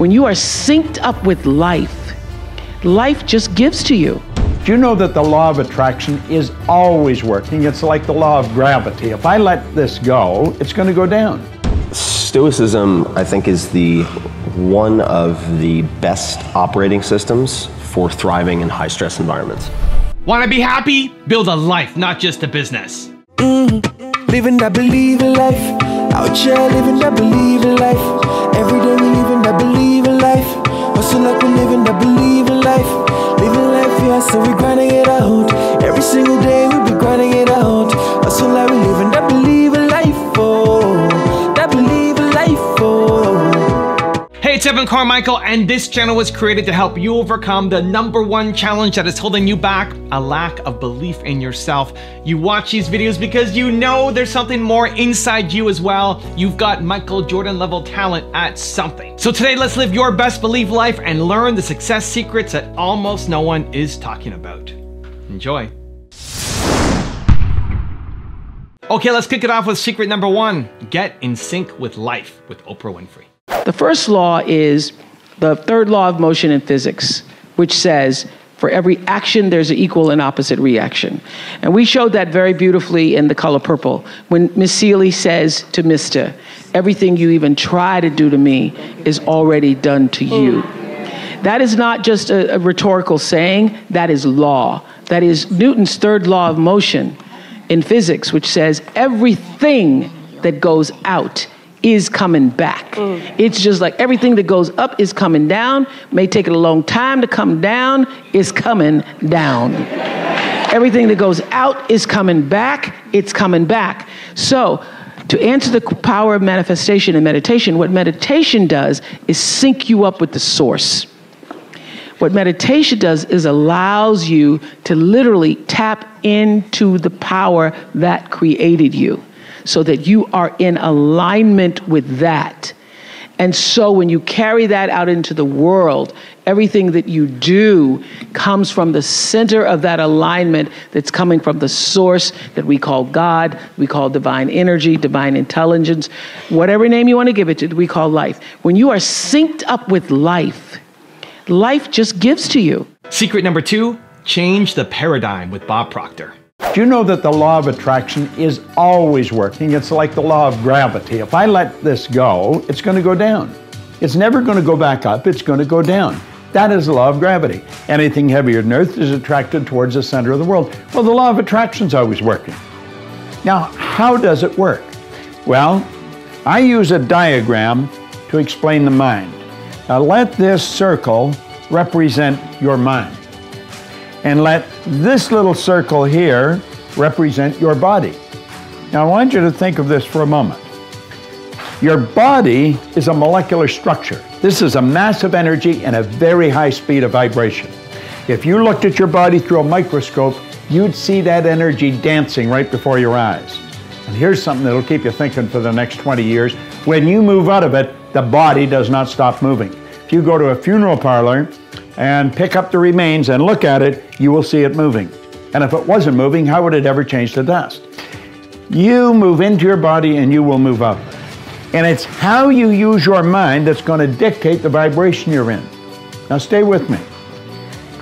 When you are synced up with life, life just gives to you. Do you know that the law of attraction is always working? It's like the law of gravity. If I let this go, it's going to go down. Stoicism, I think, is one of the best operating systems for thriving in high-stress environments. Want to be happy? Build a life, not just a business. Living that believe in life. Out here living that believe in life. Every day we living that believe in life. Hustle like we living that believe in life. Living life, yeah, so we grinding it out. Every single day we be grinding it out. Hustle like we living that believe in life, oh. That believe in life, oh. Hey, it's Evan Carmichael, and this channel was created to help you overcome the #1 challenge that is holding you back, a lack of belief in yourself. You watch these videos because you know there's something more inside you as well. You've got Michael Jordan level talent at something. So today, let's live your best belief life and learn the success secrets that almost no one is talking about. Enjoy. Okay, let's kick it off with secret #1. Get in sync with life with Oprah Winfrey. The first law is the third law of motion in physics, which says for every action, there's an equal and opposite reaction. And we showed that very beautifully in The Color Purple when Miss Celie says to Mr., everything you even try to do to me is already done to you. That is not just a rhetorical saying, that is law. That is Newton's third law of motion in physics, which says everything that goes out is coming back. It's just like everything that goes up is coming down. May take it a long time to come down, is coming down. Everything that goes out is coming back, it's coming back. So, to answer the power of manifestation and meditation, what meditation does is sync you up with the source. What meditation does is allows you to literally tap into the power that created you, so that you are in alignment with that. And so when you carry that out into the world, everything that you do comes from the center of that alignment that's coming from the source that we call God, we call divine energy, divine intelligence, whatever name you want to give it to, we call life. When you are synced up with life, life just gives to you. Secret #2, change the paradigm with Bob Proctor. Do you know that the law of attraction is always working? It's like the law of gravity. If I let this go, it's going to go down. It's never going to go back up, it's going to go down. That is the law of gravity. Anything heavier than Earth is attracted towards the center of the world. Well, the law of attraction is always working. Now, how does it work? Well, I use a diagram to explain the mind. Now, let this circle represent your mind. And let this little circle here represent your body. Now I want you to think of this for a moment. Your body is a molecular structure. This is a massive energy and a very high speed of vibration. If you looked at your body through a microscope, you'd see that energy dancing right before your eyes. And here's something that'll keep you thinking for the next 20 years. When you move out of it, the body does not stop moving. If you go to a funeral parlor and pick up the remains and look at it, you will see it moving. And if it wasn't moving, how would it ever change to dust? You move into your body and you will move out. And it's how you use your mind that's going to dictate the vibration you're in. Now stay with me.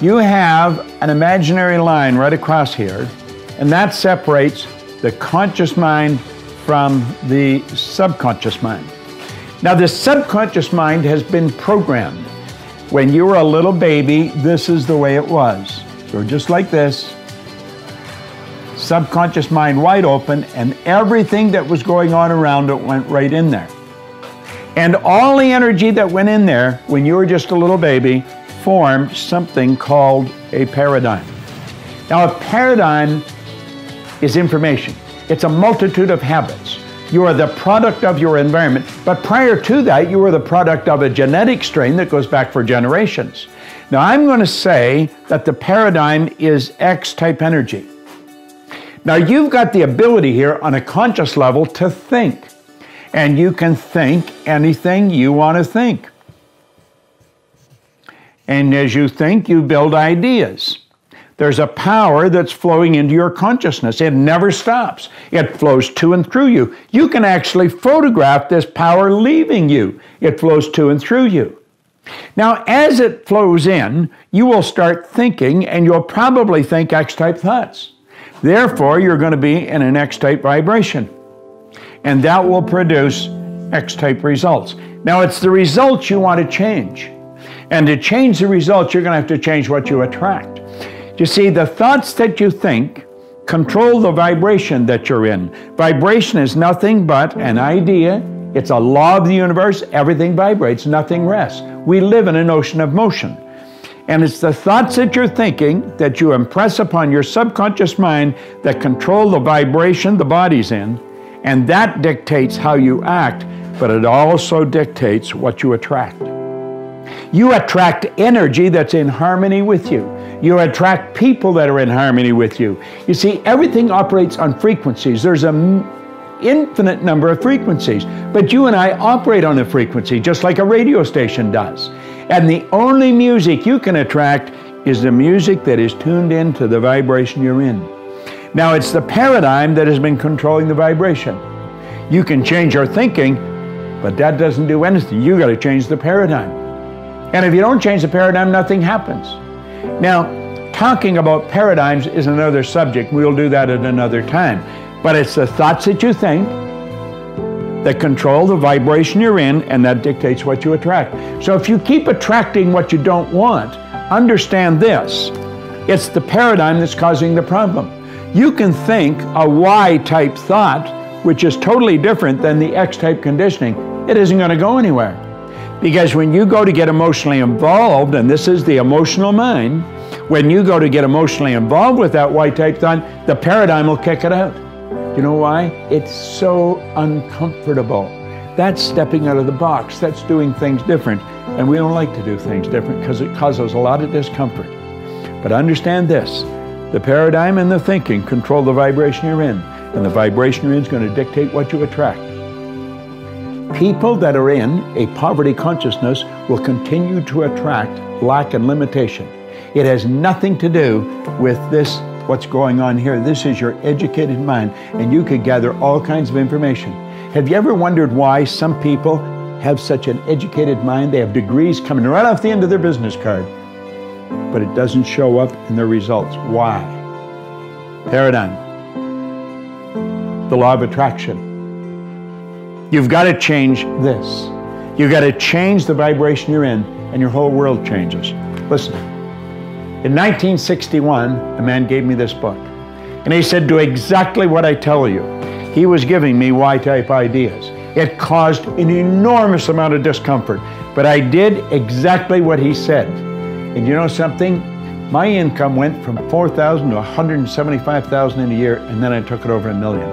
You have an imaginary line right across here, and that separates the conscious mind from the subconscious mind. Now the subconscious mind has been programmed. When you were a little baby, this is the way it was. So just like this, subconscious mind wide open, and everything that was going on around it went right in there. And all the energy that went in there when you were just a little baby formed something called a paradigm. Now a paradigm is information. It's a multitude of habits. You are the product of your environment, but prior to that, you were the product of a genetic strain that goes back for generations. Now, I'm going to say that the paradigm is X-type energy. Now, you've got the ability here on a conscious level to think, and you can think anything you want to think. And as you think, you build ideas. There's a power that's flowing into your consciousness. It never stops. It flows to and through you. You can actually photograph this power leaving you. It flows to and through you. Now, as it flows in, you will start thinking, and you'll probably think X-type thoughts. Therefore, you're going to be in an X-type vibration. And that will produce X-type results. Now, it's the results you want to change. And to change the results, you're going to have to change what you attract. You see, the thoughts that you think control the vibration that you're in. Vibration is nothing but an idea. It's a law of the universe. Everything vibrates, nothing rests. We live in an ocean of motion. And it's the thoughts that you're thinking that you impress upon your subconscious mind that control the vibration the body's in. And that dictates how you act, but it also dictates what you attract. You attract energy that's in harmony with you. You attract people that are in harmony with you. You see, everything operates on frequencies. There's an infinite number of frequencies, but you and I operate on a frequency just like a radio station does. And the only music you can attract is the music that is tuned into the vibration you're in. Now, it's the paradigm that has been controlling the vibration. You can change your thinking, but that doesn't do anything. You got to change the paradigm. And if you don't change the paradigm, nothing happens. Now, talking about paradigms is another subject. We'll do that at another time. But it's the thoughts that you think that control the vibration you're in, and that dictates what you attract. So if you keep attracting what you don't want, understand this. It's the paradigm that's causing the problem. You can think a Y-type thought, which is totally different than the X-type conditioning. It isn't going to go anywhere. Because when you go to get emotionally involved, and this is the emotional mind, when you go to get emotionally involved with that Y-type thought, the paradigm will kick it out. You know why? It's so uncomfortable. That's stepping out of the box. That's doing things different. And we don't like to do things different because it causes a lot of discomfort. But understand this. The paradigm and the thinking control the vibration you're in. And the vibration you're in is going to dictate what you attract. People that are in a poverty consciousness will continue to attract lack and limitation. It has nothing to do with this, what's going on here. This is your educated mind, and you could gather all kinds of information. Have you ever wondered why some people have such an educated mind? They have degrees coming right off the end of their business card, but it doesn't show up in their results. Why? Paradigm. The law of attraction. You've got to change this. You've got to change the vibration you're in, and your whole world changes. Listen, in 1961, a man gave me this book, and he said, do exactly what I tell you. He was giving me Y-type ideas. It caused an enormous amount of discomfort, but I did exactly what he said. And you know something? My income went from $4,000 to $175,000 in a year, and then I took it over $1 million.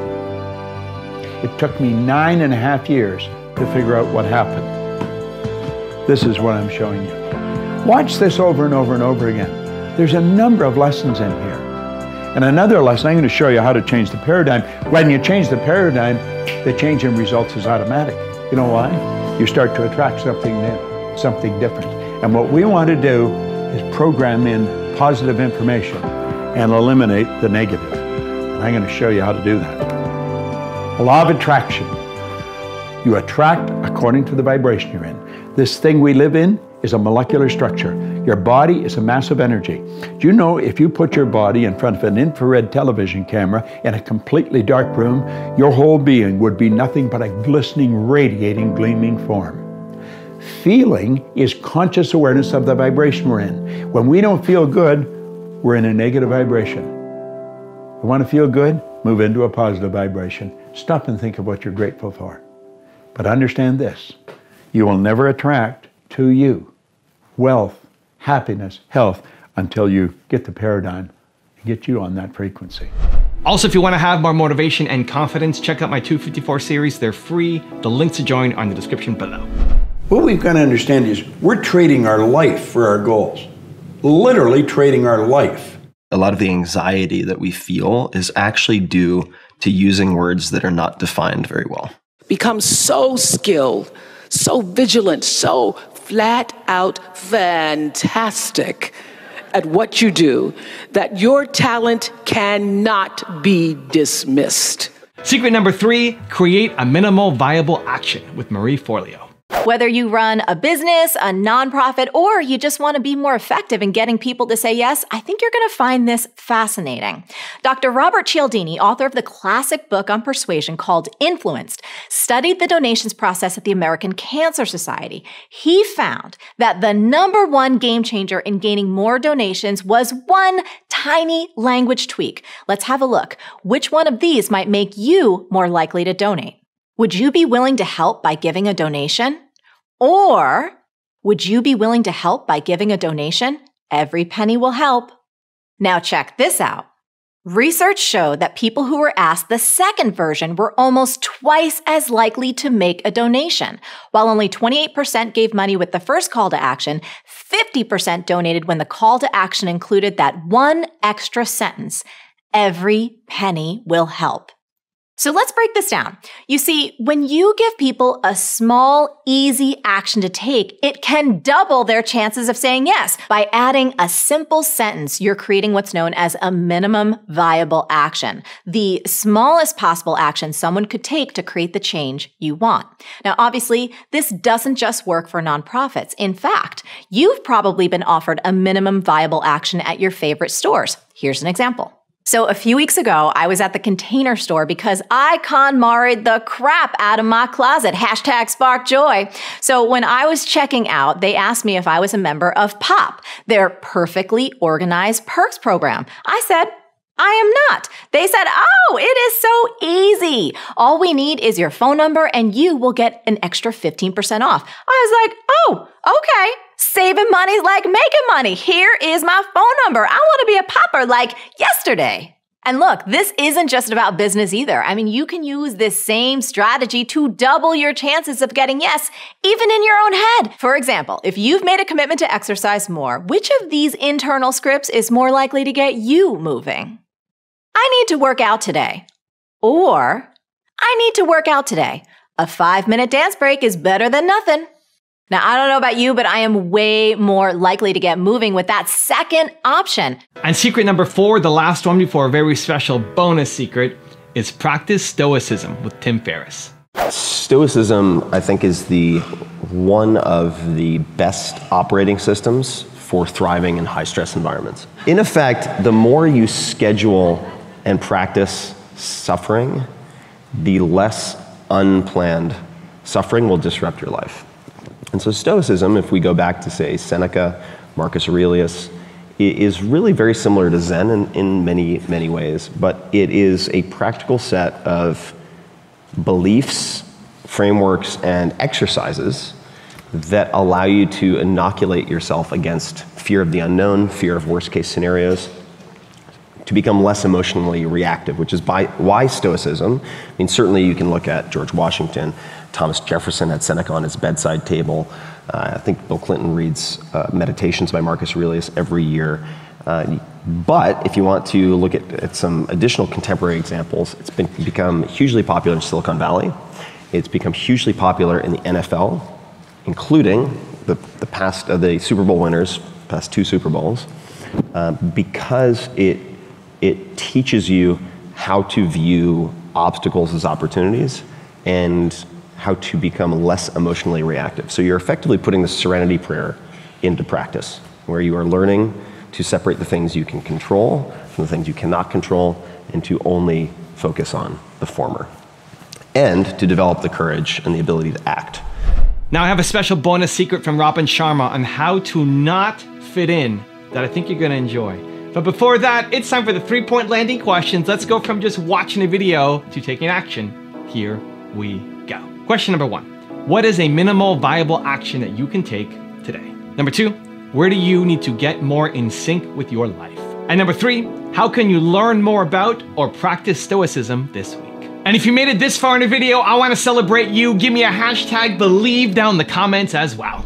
It took me 9.5 years to figure out what happened. This is what I'm showing you. Watch this over and over and over again. There's a number of lessons in here. And another lesson, I'm going to show you how to change the paradigm. When you change the paradigm, the change in results is automatic. You know why? You start to attract something new, something different. And what we want to do is program in positive information and eliminate the negative. And I'm going to show you how to do that. The law of attraction. You attract according to the vibration you're in. This thing we live in is a molecular structure. Your body is a mass of energy. Do you know if you put your body in front of an infrared television camera in a completely dark room, your whole being would be nothing but a glistening, radiating, gleaming form? Feeling is conscious awareness of the vibration we're in. When we don't feel good, we're in a negative vibration. You want to feel good? Move into a positive vibration. Stop and think of what you're grateful for. But understand this, you will never attract to you wealth, happiness, health until you get the paradigm and get you on that frequency. Also, if you want to have more motivation and confidence, check out my 254 series. They're free. The links to join are in the description below. What we've got to understand is we're trading our life for our goals. Literally trading our life. A lot of the anxiety that we feel is actually due to using words that are not defined very well. Become so skilled, so vigilant, so flat out fantastic at what you do that your talent cannot be dismissed. Secret number 3, create a minimal viable action with Marie Forleo. Whether you run a business, a nonprofit, or you just want to be more effective in getting people to say yes, I think you're going to find this fascinating. Dr. Robert Cialdini, author of the classic book on persuasion called Influenced, studied the donations process at the American Cancer Society. He found that the #1 game changer in gaining more donations was one tiny language tweak. Let's have a look. Which one of these might make you more likely to donate? Would you be willing to help by giving a donation? Or would you be willing to help by giving a donation? Every penny will help. Now check this out. Research showed that people who were asked the second version were almost twice as likely to make a donation. While only 28% gave money with the first call to action, 50% donated when the call to action included that one extra sentence, every penny will help. So let's break this down. You see, when you give people a small, easy action to take, it can double their chances of saying yes. By adding a simple sentence, you're creating what's known as a minimum viable action, the smallest possible action someone could take to create the change you want. Now, obviously, this doesn't just work for nonprofits. In fact, you've probably been offered a minimum viable action at your favorite stores. Here's an example. So a few weeks ago, I was at the Container Store because I KonMari'd the crap out of my closet, #SparkJoy. So when I was checking out, they asked me if I was a member of POP, their perfectly organized perks program. I said, I am not. They said, oh, it is so easy. All we need is your phone number and you will get an extra 15% off. I was like, oh, okay. Saving money is like making money. Here is my phone number. I want to be a popper like yesterday. And look, this isn't just about business either. I mean, you can use this same strategy to double your chances of getting yes, even in your own head. For example, if you've made a commitment to exercise more, which of these internal scripts is more likely to get you moving? I need to work out today. Or, I need to work out today. A 5-minute dance break is better than nothing. Now, I don't know about you, but I am way more likely to get moving with that second option. And secret number 4, the last one before a very special bonus secret, is practice stoicism with Tim Ferriss. Stoicism, I think, is one of the best operating systems for thriving in high-stress environments. In effect, the more you schedule and practice suffering, the less unplanned suffering will disrupt your life. And so Stoicism, if we go back to, say, Seneca, Marcus Aurelius, is really very similar to Zen in many, many ways, but it is a practical set of beliefs, frameworks, and exercises that allow you to inoculate yourself against fear of the unknown, fear of worst-case scenarios, to become less emotionally reactive, which is why Stoicism. I mean, certainly you can look at George Washington. Thomas Jefferson had Seneca on his bedside table. I think Bill Clinton reads Meditations by Marcus Aurelius every year. But if you want to look at some additional contemporary examples, it's become hugely popular in Silicon Valley. It's become hugely popular in the NFL, including the Super Bowl winners, past 2 Super Bowls, because it teaches you how to view obstacles as opportunities and how to become less emotionally reactive. So you're effectively putting the Serenity Prayer into practice, where you are learning to separate the things you can control from the things you cannot control and to only focus on the former, and to develop the courage and the ability to act. Now I have a special bonus secret from Robin Sharma on how to not fit in that I think you're going to enjoy. But before that, it's time for the 3-point landing questions. Let's go from just watching a video to taking action. Here we go. Question number 1. What is a minimal viable action that you can take today? Number 2, where do you need to get more in sync with your life? And number 3, how can you learn more about or practice Stoicism this week? And if you made it this far in the video, I want to celebrate you. Give me a #believe down in the comments as well.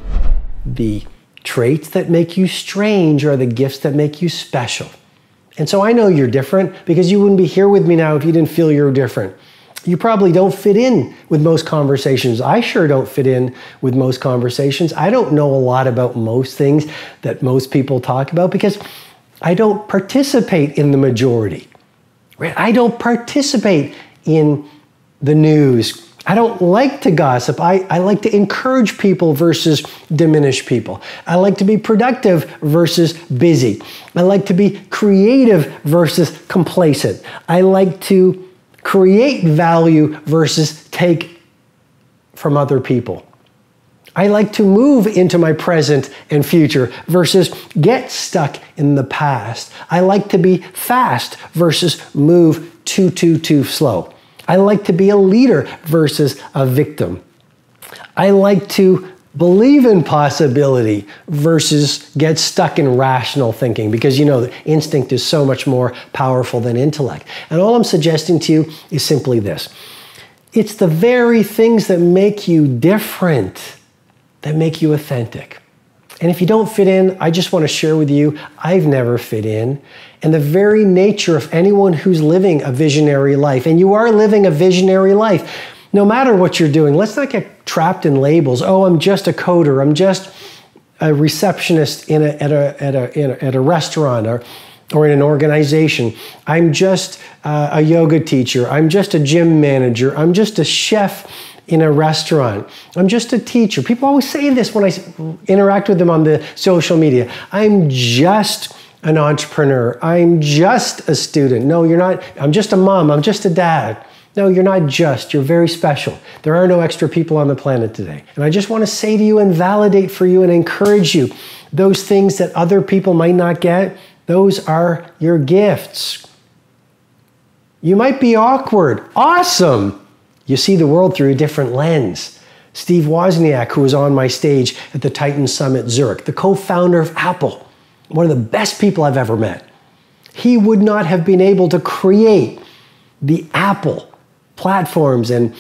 The traits that make you strange are the gifts that make you special. And so I know you're different because you wouldn't be here with me now if you didn't feel you're different. You probably don't fit in with most conversations. I sure don't fit in with most conversations. I don't know a lot about most things that most people talk about because I don't participate in the majority. Right? I don't participate in the news I don't like to gossip. I like to encourage people versus diminish people. I like to be productive versus busy. I like to be creative versus complacent. I like to create value versus take from other people. I like to move into my present and future versus get stuck in the past. I like to be fast versus move too slow. I like to be a leader versus a victim. I like to believe in possibility versus get stuck in rational thinking, because you know, instinct is so much more powerful than intellect. And all I'm suggesting to you is simply this. It's the very things that make you different that make you authentic. And if you don't fit in, I just want to share with you, I've never fit in. And the very nature of anyone who's living a visionary life, and you are living a visionary life, no matter what you're doing, let's not get trapped in labels. Oh, I'm just a coder. I'm just a receptionist at a restaurant or in an organization. I'm just a yoga teacher. I'm just a gym manager. I'm just a chef in a restaurant. I'm just a teacher. People always say this when I interact with them on the social media. I'm just an entrepreneur. I'm just a student. No, you're not. I'm just a mom. I'm just a dad. No, you're not just. You're very special. There are no extra people on the planet today. And I just want to say to you and validate for you and encourage you, those things that other people might not get, those are your gifts. You might be awkward. Awesome. You see the world through a different lens. Steve Wozniak, who was on my stage at the Titan Summit Zurich, the co-founder of Apple, one of the best people I've ever met. He would not have been able to create the Apple platforms and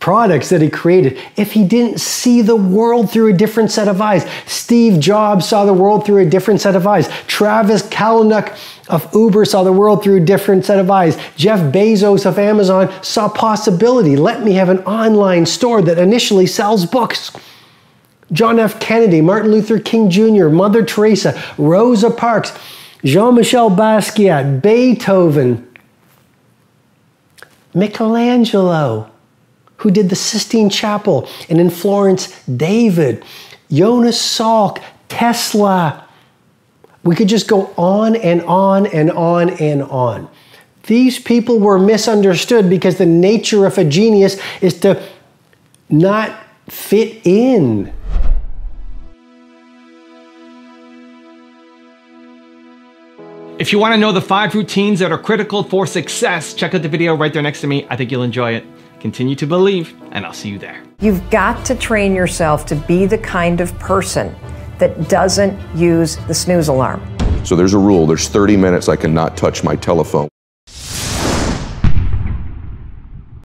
products that he created if he didn't see the world through a different set of eyes. Steve Jobs saw the world through a different set of eyes. Travis Kalanick of Uber saw the world through a different set of eyes. Jeff Bezos of Amazon saw possibility. Let me have an online store that initially sells books. John F. Kennedy, Martin Luther King Jr., Mother Teresa, Rosa Parks, Jean-Michel Basquiat, Beethoven, Michelangelo, who did the Sistine Chapel, and in Florence, David, Jonas Salk, Tesla. We could just go on and on and on and on. These people were misunderstood because the nature of a genius is to not fit in. If you want to know the 5 routines that are critical for success, check out the video right there next to me. I think you'll enjoy it. Continue to believe, and I'll see you there. You've got to train yourself to be the kind of person that doesn't use the snooze alarm. So there's a rule, there's 30 minutes I cannot touch my telephone.